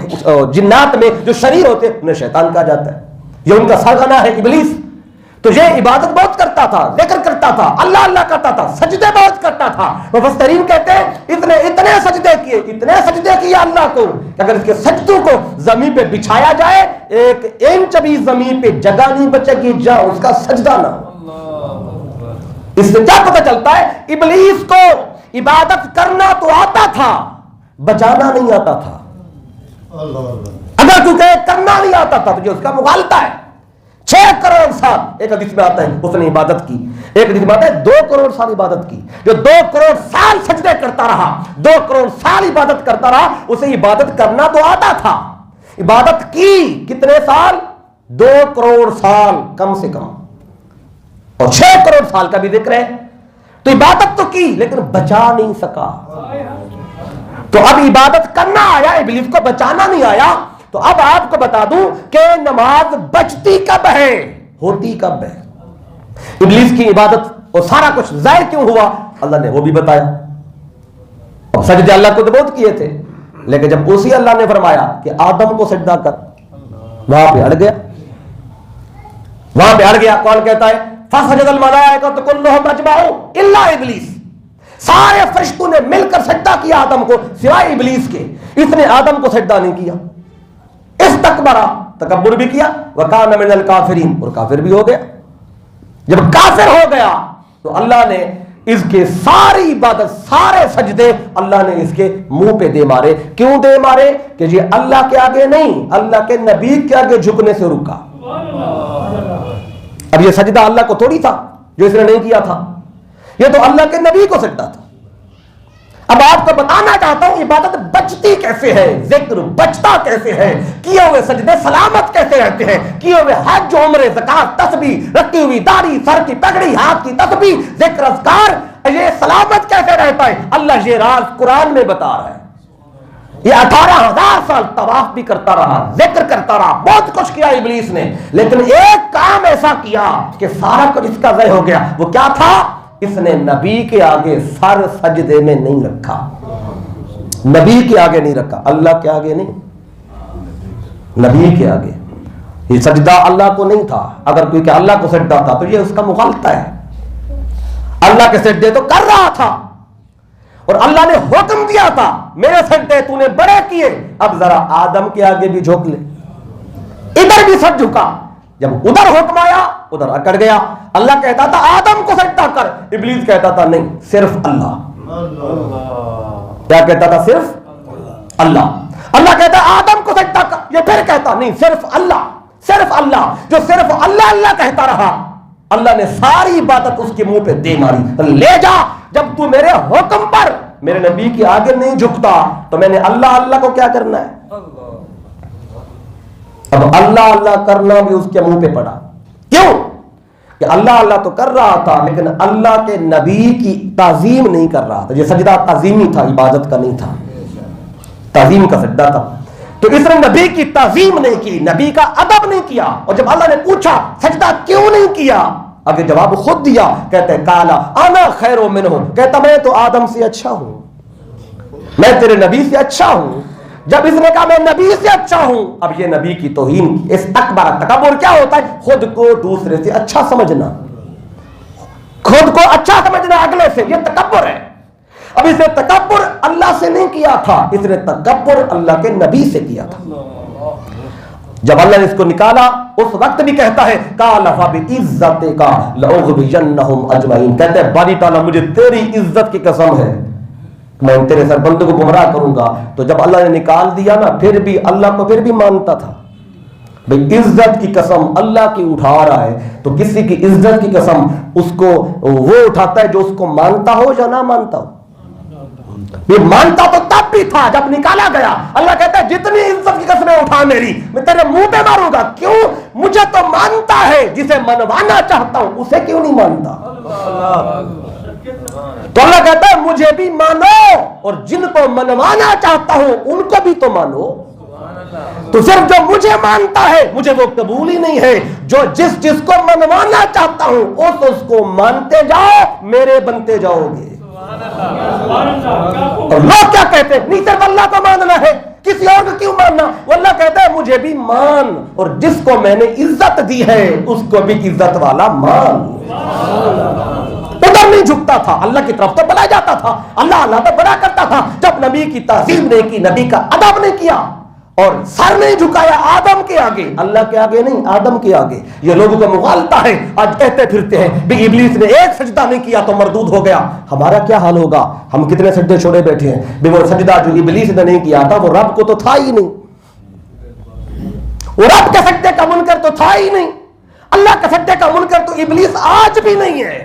جنات میں جو شریر ہوتے انہیں شیطان کہا جاتا ہے. یہ ان کا سرغنہ ہے ابلیس. تو یہ عبادت بہت کرتا تھا، ذکر کرتا تھا، اللہ اللہ کرتا تھا، سجدے بہت کرتا تھا. مفسرین کہتے ہیں اتنے سجدے کیے اللہ کو کہ اگر اس کے سجدوں کو زمین پہ بچھایا جائے 1 انچ بھی زمین پہ جگہ نہیں بچے گی جہاں اس کا سجدہ نہ ہو. اس سے کیا پتہ چلتا ہے؟ ابلیس کو عبادت کرنا تو آتا تھا، بچانا نہیں آتا تھا. اگر کوئی کہے کرنا نہیں آتا تھا تو یہ اس کا مغالطہ ہے. 6 کروڑ سال ایک حدیث میں آتا ہے اس نے عبادت کی، ایک حدیث میں آتا ہے 2 کروڑ سال عبادت کی. جو 2 کروڑ سال سجدے کرتا رہا، 2 کروڑ سال عبادت کرتا رہا، اسے عبادت کرنا تو آتا تھا. عبادت کی کتنے سال؟ 2 کروڑ سال کم سے کم، اور 6 کروڑ سال کا بھی ذکر ہے. تو عبادت تو کی لیکن بچا نہیں سکا. تو اب عبادت کرنا آیا، ابلیس کو بچانا نہیں آیا. تو اب آپ کو بتا دوں کہ نماز بچتی کب ہے، ہوتی کب ہے. ابلیس کی عبادت اور سارا کچھ ضائع کیوں ہوا اللہ نے وہ بھی بتایا. اب سجدے اللہ کو تو بہت کیے تھے، لیکن جب اسی اللہ نے فرمایا کہ آدم کو سجدہ کر، وہاں پہ اڑ گیا. کون کہتا ہے فسجد الملائکۃ کلھم اجمعون الا ابلیس. سارے فرشتوں نے مل کر سجدہ کیا آدم کو سوائے ابلیس کے. اس نے آدم کو سجدہ نہیں کیا. استکبر، تکبر بھی کیا، وکان من الکافرین، اور کافر بھی ہو گیا. جب کافر ہو گیا تو اللہ نے اس کے ساری عبادت، سارے سجدے اللہ نے اس کے منہ پہ دے مارے. کیوں دے مارے؟ کہ یہ اللہ کے آگے نہیں، اللہ کے نبی کے آگے جھکنے سے رکا. اب یہ سجدہ اللہ کو تھوڑی تھا جو اس نے نہیں کیا تھا، یہ تو اللہ کے نبی کو سجدہ تھا. اب آپ کو بتانا چاہتا ہوں عبادت بچتی کیسے ہے، ذکر بچتا کیسے ہے، کیے ہوئے سجدے سلامت کیسے رہتے ہیں، کیے ہوئے حج عمرے زکات تسبیح، رکھی ہوئی داڑھی، سر کی پگڑی، ہاتھ کی تسبیح، ذکر اذکار، یہ سلامت کیسے رہتا ہے. اللہ یہ راز قرآن میں بتا رہا ہے. یہ 18,000 سال طواف بھی کرتا رہا، ذکر کرتا رہا، بہت کچھ کیا ابلیس نے، لیکن ایک کام ایسا کیا کہ سارا کچھ اس کا ضائع ہو گیا. وہ کیا تھا؟ اس نے نبی کے آگے سر سجدے میں نہیں رکھا. نبی کے آگے نہیں رکھا، اللہ کے آگے نہیں، نبی کے آگے. یہ سجدہ اللہ کو نہیں تھا. اگر کوئی کہ اللہ کو سجدہ تھا تو یہ اس کا مغالطہ ہے. اللہ کے سجدے تو کر رہا تھا. اور اللہ نے حکم دیا تھا میرے سجدے تو نے بڑے کیے، اب ذرا آدم کے آگے بھی جھک لے، ادھر بھی سر جھکا۔ جب ادھر حکم آیا ادھر اکڑ گیا۔ اللہ کہتا تھا آدم کو سجدہ کر، ابلیس کہتا تھا نہیں صرف اللہ۔ کیا کہتا تھا؟ صرف اللہ۔ اللہ کہتا آدم کو سجدہ کر، یہ پھر کہتا نہیں صرف اللہ، صرف اللہ۔ جو صرف اللہ اللہ کہتا رہا، اللہ نے ساری عبادت اس کے منہ پہ دے ماری، لے جا، جب تو میرے حکم پر میرے نبی کے آگے نہیں جھکتا تو میں نے اللہ اللہ کو کیا کرنا ہے؟ اب اللہ اللہ کرنا بھی اس کے منہ پہ پڑا۔ کیوں؟ کہ اللہ اللہ تو کر رہا تھا لیکن اللہ کے نبی کی تعظیم نہیں کر رہا تھا۔ یہ سجدہ تعظیمی تھا، عبادت کا نہیں تھا، تعظیم کا سجدہ تھا۔ تو اس نے نبی کی تعظیم نہیں کی، نبی کا ادب نہیں کیا۔ اور جب اللہ نے پوچھا سجدہ کیوں نہیں کیا، آگے جواب خود دیا، کہتے ہیں کالا انا خیر منہ، کہتا میں تو آدم سے اچھا ہوں، میں تیرے نبی سے اچھا ہوں۔ جب اس نے کہا میں نبی سے اچھا ہوں، اب یہ نبی کی توہین کی۔ اس تکبر کیا ہوتا ہے؟ خود کو دوسرے سے اچھا سمجھنا، خود کو اچھا سمجھنا اگلے سے، یہ تکبر ہے۔ اب اس نے تکبر اللہ سے نہیں کیا تھا، اس نے تکبر اللہ کے نبی سے کیا تھا۔ جب اللہ نے اس کو نکالا اس وقت بھی کہتا ہے قال فبعزتک لاغوینہم اجمعین، کہتے ہیں باری تعالیٰ مجھے تیری عزت کی قسم ہے میں تیرے سر بندوں کو گمراہ کروں گا۔ تو جب اللہ نے نکال دیا نا، پھر بھی اللہ کو پھر بھی مانتا تھا۔ بھئی عزت کی قسم اللہ کی اٹھا رہا ہے تو کسی کی عزت کی قسم اس کو وہ اٹھاتا ہے جو اس کو مانتا ہو یا نہ مانتا ہو۔ یہ مانتا تو تب بھی تھا جب نکالا گیا۔ اللہ کہتا ہے جتنی عزت کی قسمیں اٹھا میری، میں تیرے منہ پہ ماروں گا۔ کیوں؟ مجھے تو مانتا ہے، جسے منوانا چاہتا ہوں اسے کیوں نہیں مانتا؟ تو اللہ کہتا ہے مجھے بھی مانو اور جن کو منوانا چاہتا ہوں ان کو بھی تو مانو۔ تو صرف جو مجھے مانتا ہے مجھے وہ قبول ہی نہیں ہے، جو جس کو منوانا چاہتا ہوں اس کو مانتے جاؤ، میرے بنتے جاؤ گے۔ اور لوگ کیا کہتے ہیں؟ نہیں صرف اللہ کو ماننا ہے، کسی اور کو کیوں ماننا؟ وہ اللہ کہتا ہے مجھے بھی مان، اور جس کو میں نے عزت دی ہے اس کو بھی عزت والا مان۔ ادھر نہیں جھکتا تھا، اللہ کی طرف تو بلا جاتا تھا، اللہ اللہ تو بڑا کرتا تھا۔ جب نبی کی تعظیم نہیں کی، نبی کا ادب نہیں کیا اور سر نہیں جھکایا آدم کے آگے، اللہ کے آگے نہیں آدم کے آگے، یہ لوگوں کو مغالطہ ہے۔ آج کہتے پھرتے ہیں بھی ابلیس نے ایک سجدہ نہیں کیا تو مردود ہو گیا۔ ہمارا کیا حال ہوگا؟ ہم کتنے سجدے چھوڑے بیٹھے ہیں بھی وہ سجدہ جو ابلیس نے نہیں کیا تھا وہ رب کو تو تھا ہی نہیں، وہ رب کے سجدے کا منکر تو تھا ہی نہیں، اللہ کے سجدے کا منکر تو ابلیس آج بھی نہیں ہے،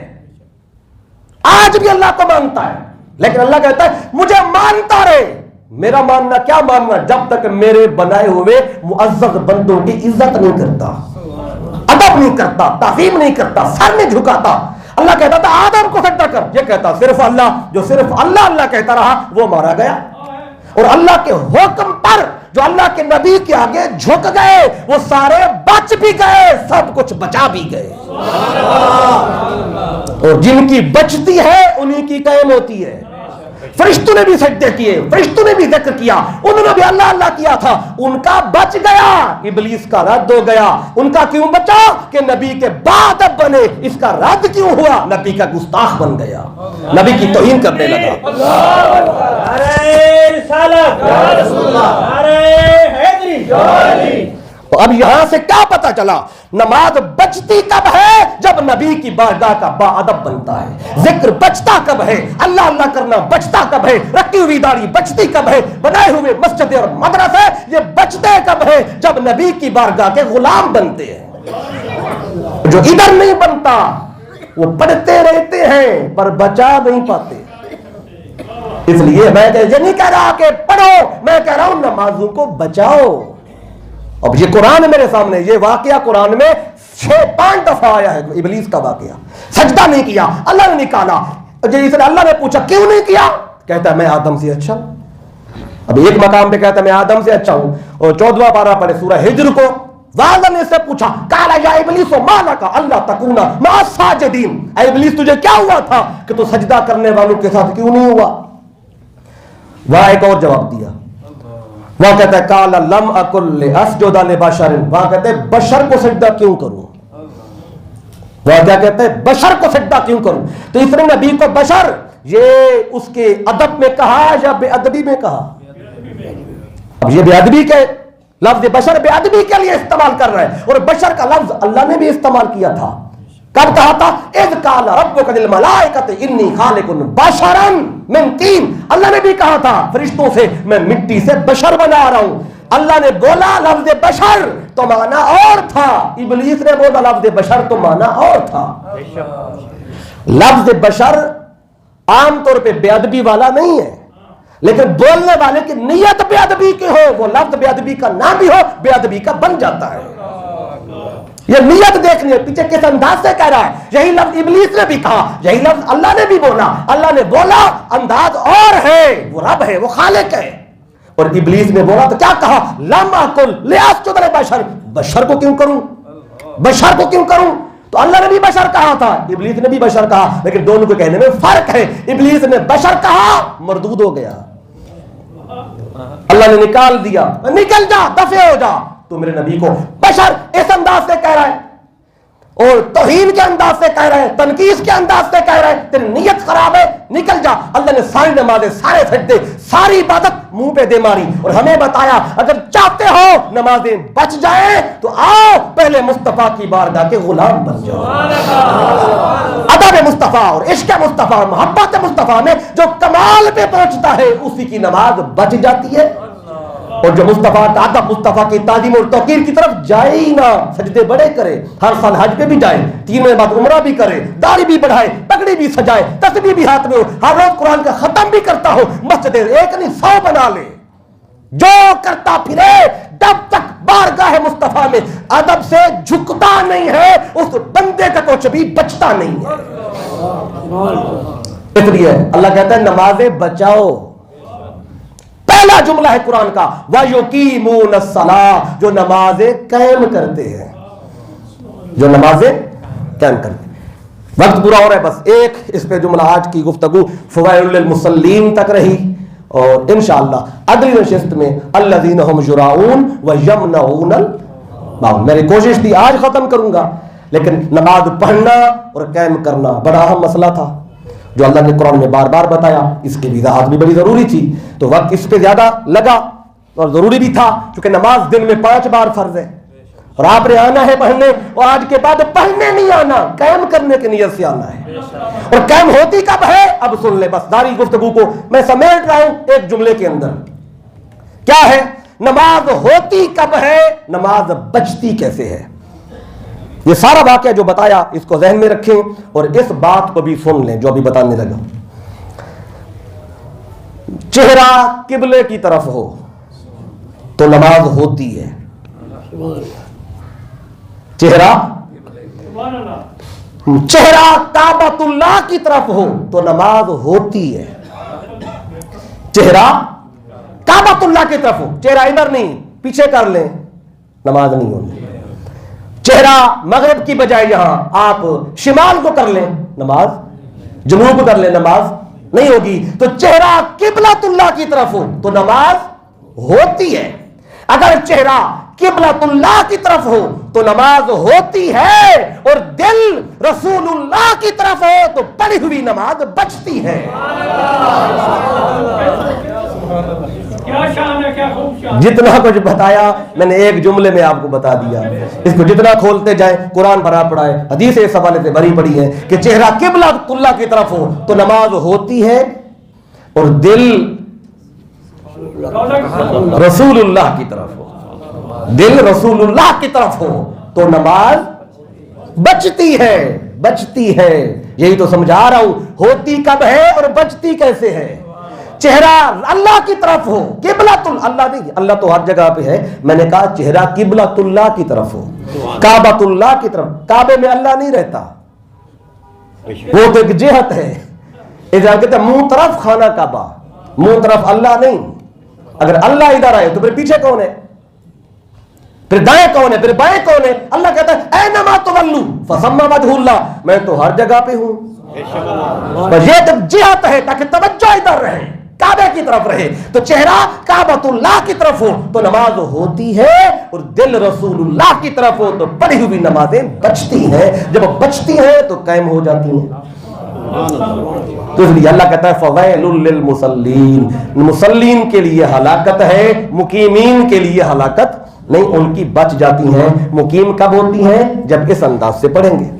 آج بھی اللہ کو مانتا ہے۔ لیکن اللہ کہتا ہے مجھے مانتا رہے۔ میرا ماننا کیا ماننا؟ جب تک میرے بنائے ہوئے معزز بندوں کی عزت نہیں کرتا، ادب نہیں کرتا، تعظیم نہیں کرتا، سر نہیں جھکاتا۔ اللہ کہتا تھا آدم کو سجدہ کر، یہ کہتا صرف اللہ، جو صرف اللہ اللہ کہتا رہا وہ مارا گیا۔ اور اللہ کے حکم پر جو اللہ کے نبی کے آگے جھک گئے وہ سارے بچ بھی گئے، سب کچھ بچا بھی گئے۔ اور جن کی بچتی ہے انہی کی قائم ہوتی ہے۔ فرشتوں نے بھی سجدے کیے، فرشتوں نے بھی ذکر کیا، انہوں نے بھی اللہ اللہ کیا تھا، ان کا بچ گیا، ابلیس کا رد ہو گیا۔ ان کا کیوں بچا؟ کہ نبی کے بعد اب بنے، اس کا رد کیوں ہوا؟ نبی کا گستاخ بن گیا، نبی کی توہین کرنے لگا۔ تو اب یہاں سے کیا پتا چلا؟ نماز بچتی کب ہے؟ جب نبی کی بارگاہ کا با ادب بنتا ہے۔ ذکر بچتا کب ہے؟ اللہ اللہ کرنا بچتا کب ہے؟ رکھی ہوئی داڑھی بچتی کب ہے؟ بنائے ہوئے مسجد اور مدرسے یہ بچتے کب ہے؟ جب نبی کی بارگاہ کے غلام بنتے ہیں۔ جو ادھر نہیں بنتا وہ پڑھتے رہتے ہیں پر بچا نہیں پاتے۔ اس لیے میں یہ نہیں کہہ رہا کہ پڑھو، میں کہہ رہا ہوں نمازوں کو بچاؤ۔ اب یہ قرآن میرے سامنے، یہ واقعہ قرآن میں 6-5 دفعہ آیا ہے، ابلیس کا واقعہ۔ سجدہ نہیں کیا، اللہ نے نکالا۔ جس نے اللہ نے پوچھا کیوں نہیں کیا، کہتا ہے میں آدم سے اچھا ہوں۔ اب ایک مقام پہ کہتا ہے میں آدم سے اچھا ہوں، اور 14واں پارہ پڑھے سورہ ہجر کو، اللہ نے اس سے پوچھا قال یا ابلیس ما لک الا تکون مع الساجدین، اے ابلیس تجھے کیا ہوا تھا کہ تو سجدہ کرنے والوں کے ساتھ کیوں نہیں ہوا؟ وہاں ایک اور جواب دیا، وہاں کہتا ہے قال لم اکن لاسجد لبشر، وہاں کہتے ہیں بشر کو سجدہ کیوں کروں، وہاں کیا کہتے ہیں بشر کو سجدہ کیوں کروں۔ تو اس نے نبی کو بشر یہ اس کے ادب میں کہا یا بے ادبی میں کہا؟ اب یہ بے ادبی کے لفظ بشر بے ادبی کے لیے استعمال کر رہا ہے، اور بشر کا لفظ اللہ نے بھی استعمال کیا تھا. کب کہا تھا؟ اذ قال ربک للملائکۃ انی خالق بشرا من طین. اللہ نے بھی کہا تھا فرشتوں سے میں مٹی سے بشر بنا رہا ہوں. اللہ نے بولا لفظ بشر تو معنی اور تھا، ابلیس نے بولا لفظ بشر تو معنی اور تھا. لفظ بشر عام طور پہ بے ادبی والا نہیں ہے، لیکن بولنے والے کی نیت بے ادبی کی ہو، وہ لفظ بے ادبی کا نہ بھی ہو بے ادبی کا بن جاتا ہے. یہ نیت دیکھنی ہے پیچھے کس انداز سے کہہ رہا ہے. یہی لفظ ابلیس نے بھی کہا، یہی لفظ اللہ نے بھی بولا. اللہ نے بولا انداز اور ہے، وہ رب ہے، وہ خالق ہے. اور ابلیس نے بولا تو کیا کہا؟ لم اکن لاسجد لبشر، بشر کو کیوں کروں، بشر کو کیوں کروں. تو اللہ نے بھی بشر کہا تھا، ابلیس نے بھی بشر کہا، لیکن دونوں کو کہنے میں فرق ہے. ابلیس نے بشر کہا، مردود ہو گیا، اللہ نے نکال دیا، نکل جا، دفع ہو جا. تو میرے نبی کو بشر اس انداز سے کہہ رہا ہے، اور توہین کے انداز سے کہہ رہا ہے، تنقیص کے انداز سے کہہ رہا ہے، تیری نیت خراب ہے، نکل جا. اللہ نے ساری نمازیں، سارے سجدے، ساری عبادت منہ پہ دے ماری، اور ہمیں بتایا اگر چاہتے ہو نمازیں بچ جائیں تو آؤ پہلے مصطفیٰ کی بارگاہ کے غلام بن جاؤ. ادب مصطفیٰ اور عشق مصطفیٰ اور محبت مصطفیٰ میں جو کمال پہ پہنچتا ہے اسی کی نماز بچ جاتی ہے. اور جو مصطفیٰ کا ادب، مصطفیٰ کی تعظیم اور توقیر کی طرف جائے ہی نہ، سجدے بڑے کرے، ہر سال حج پہ بھی جائے، 3 مہینے بعد عمرہ بھی کرے، داڑھی بھی بڑھائے، پگڑی بھی سجائے، تسبیح بھی ہاتھ میں ہو، ہر روز قرآن کا ختم بھی کرتا ہو، مسجد ایک نہیں 100 بنا لے. جو کرتا پھرے جب تک بارگاہ مصطفیٰ میں ادب سے جھکتا نہیں ہے اس بندے کا کچھ بھی بچتا نہیں ہے. اس لیے اللہ کہتا ہے نمازیں بچاؤ. پہلا جملہ ہے قرآن کا وَيُقِيمُونَ الصَّلَاةَ، جو نمازیں قائم کرتے ہیں، جو نمازیں قائم کرتے ہیں. وقت پورا ہو رہا ہے، بس ایک اس پہ جملہ آج کی گفتگو فوائل للمصلین تک رہی، اور انشاءاللہ اگلی نشست میں الذین هم یراؤون ویمنعون الماعون. میری کوشش تھی آج ختم کروں گا، لیکن نماز پڑھنا اور قائم کرنا بڑا اہم مسئلہ تھا جو اللہ نے قرآن میں بار بار بتایا. اس کی وضاحت بھی بڑی ضروری تھی، تو وقت اس پہ زیادہ لگا اور ضروری بھی تھا، کیونکہ نماز دن میں 5 بار فرض ہے، اور آپ نے آنا ہے پڑھنے، اور آج کے بعد پڑھنے نہیں آنا، قائم کرنے کی نیت سے آنا ہے. اور قائم ہوتی کب ہے اب سن لے، بس ساری گفتگو کو میں سمیٹ رہا ہوں ایک جملے کے اندر. کیا ہے نماز ہوتی کب ہے، نماز بچتی کیسے ہے. یہ سارا واقعہ جو بتایا اس کو ذہن میں رکھیں، اور اس بات کو بھی سن لیں جو ابھی بتانے لگا. چہرہ قبلے کی طرف ہو تو نماز ہوتی ہے، چہرہ کعبۃ اللہ کی طرف ہو تو نماز ہوتی ہے. چہرہ کعبۃ اللہ کی طرف ہو، چہرہ ادھر نہیں پیچھے کر لیں، نماز نہیں ہوتی. چہرہ مغرب کی بجائے یہاں آپ شمال کو کر لیں، نماز، جنوب کر لیں، نماز نہیں ہوگی. تو چہرہ قبلۃ اللہ کی طرف ہو تو نماز ہوتی ہے. اگر چہرہ قبلۃ اللہ کی طرف ہو تو نماز ہوتی ہے، اور دل رسول اللہ کی طرف ہو تو پڑھی ہوئی نماز بچتی ہے. جتنا کچھ بتایا میں نے ایک جملے میں آپ کو بتا دیا. اس کو جتنا کھولتے جائیں قرآن بھرا پڑا ہے، حدیث اس حوالے سے بھری پڑی ہے کہ چہرہ قبلۃ اللہ کی طرف ہو تو نماز ہوتی ہے، اور دل رسول اللہ کی طرف ہو، دل رسول اللہ کی طرف ہو تو نماز بچتی ہے، بچتی ہے. یہی تو سمجھا رہا ہوں ہوتی کب ہے اور بچتی کیسے ہے. چہرہ اللہ کی طرف ہو، قبلۃ اللہ نہیں، اللہ تو ہر جگہ پہ ہے، میں نے کہا چہرہ قبلۃ اللہ کی طرف ہو، کعبۃ اللہ کی طرف. کعبے میں اللہ نہیں رہتا، وہ تو ایک جہت ہے. کہتے ہیں منہ طرف خانہ کعبہ، منہ طرف اللہ نہیں. اگر اللہ ادھر آئے تو پھر پیچھے کون ہے، پھر دائیں کون ہے، پھر بائیں کون ہے. اللہ کہتا ہے اینما تولوا فثم وجہ اللہ، میں تو ہر جگہ پہ ہوں. یہ تو جہت ہے تاکہ توجہ ادھر رہے، کعبے کی طرف رہے. تو چہرہ کعبۃ اللہ کی طرف ہو تو نماز ہوتی ہے، اور دل رسول اللہ کی طرف ہو تو پڑھی ہوئی نمازیں بچتی ہیں. جب بچتی ہیں تو قائم ہو جاتی ہیں. تو اس لیے اللہ کہتا ہے فویل للمصلین، مصلین کے لیے ہلاکت ہے، مقیمین کے لیے ہلاکت نہیں، ان کی بچ جاتی ہیں۔ مقیم کب ہوتی ہیں؟ جب اس انداز سے پڑھیں گے۔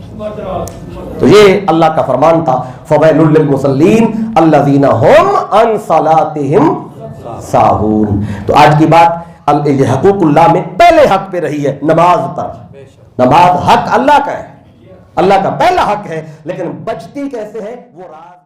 تو یہ اللہ کا فرمان تھا، فویل للمصلین الذین هم عن صلاتهم ساہون۔ تو آج کی بات حقوق اللہ میں پہلے حق پہ رہی ہے، نماز پر۔ نماز حق اللہ کا ہے، اللہ کا پہلا حق ہے، لیکن بچتی کیسے ہے وہ راز